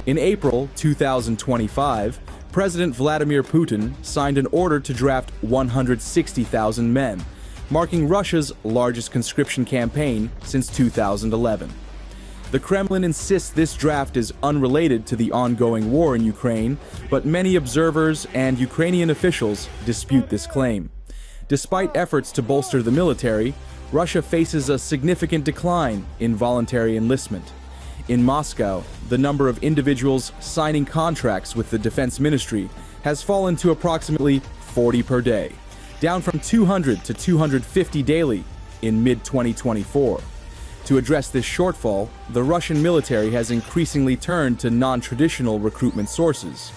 In April 2025, President Vladimir Putin signed an order to draft 160,000 men, marking Russia's largest conscription campaign since 2011. The Kremlin insists this draft is unrelated to the ongoing war in Ukraine, but many observers and Ukrainian officials dispute this claim. Despite efforts to bolster the military, Russia faces a significant decline in voluntary enlistment. In Moscow, the number of individuals signing contracts with the Defense Ministry has fallen to approximately 40 per day, down from 200 to 250 daily in mid-2024. To address this shortfall, the Russian military has increasingly turned to non-traditional recruitment sources.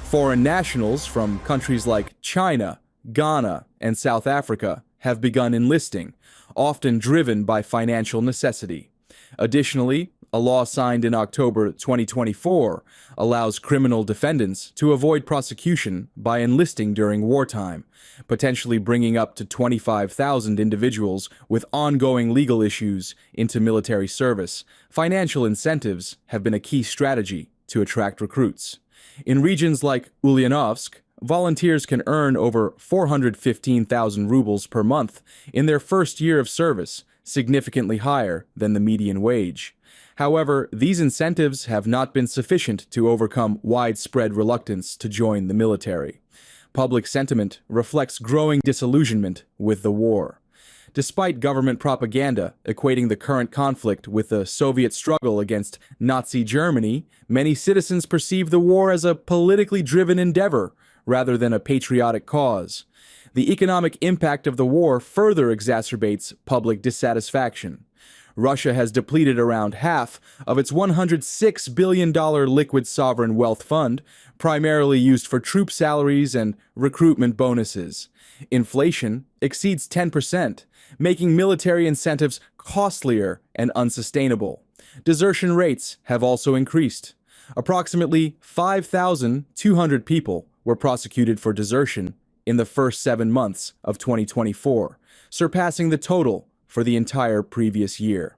Foreign nationals from countries like China, Ghana, and South Africa have begun enlisting, often driven by financial necessity. Additionally, a law signed in October 2024 allows criminal defendants to avoid prosecution by enlisting during wartime, potentially bringing up to 25,000 individuals with ongoing legal issues into military service. Financial incentives have been a key strategy to attract recruits. In regions like Ulyanovsk, volunteers can earn over 415,000 rubles per month in their first year of service, significantly higher than the median wage. However, these incentives have not been sufficient to overcome widespread reluctance to join the military. Public sentiment reflects growing disillusionment with the war. Despite government propaganda equating the current conflict with the Soviet struggle against Nazi Germany, many citizens perceive the war as a politically driven endeavor rather than a patriotic cause. The economic impact of the war further exacerbates public dissatisfaction. Russia has depleted around half of its $106 billion liquid sovereign wealth fund, primarily used for troop salaries and recruitment bonuses. Inflation exceeds 10%, making military incentives costlier and unsustainable. Desertion rates have also increased. Approximately 5,200 people were prosecuted for desertion in the first 7 months of 2024, surpassing the total for the entire previous year.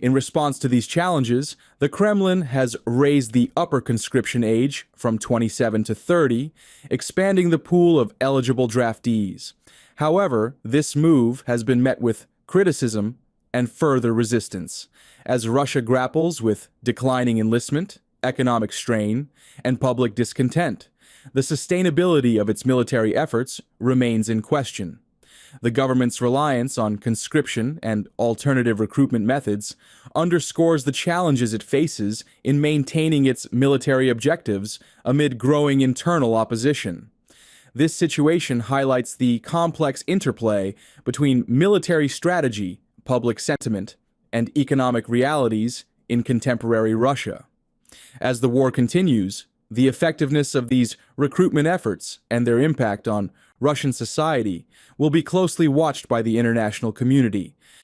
In response to these challenges, the Kremlin has raised the upper conscription age from 27 to 30, expanding the pool of eligible draftees. However, this move has been met with criticism and further resistance, as Russia grapples with declining enlistment, economic strain, and public discontent. The sustainability of its military efforts remains in question. The government's reliance on conscription and alternative recruitment methods underscores the challenges it faces in maintaining its military objectives amid growing internal opposition. This situation highlights the complex interplay between military strategy, public sentiment, and economic realities in contemporary Russia. As the war continues, the effectiveness of these recruitment efforts and their impact on Russian society will be closely watched by the international community.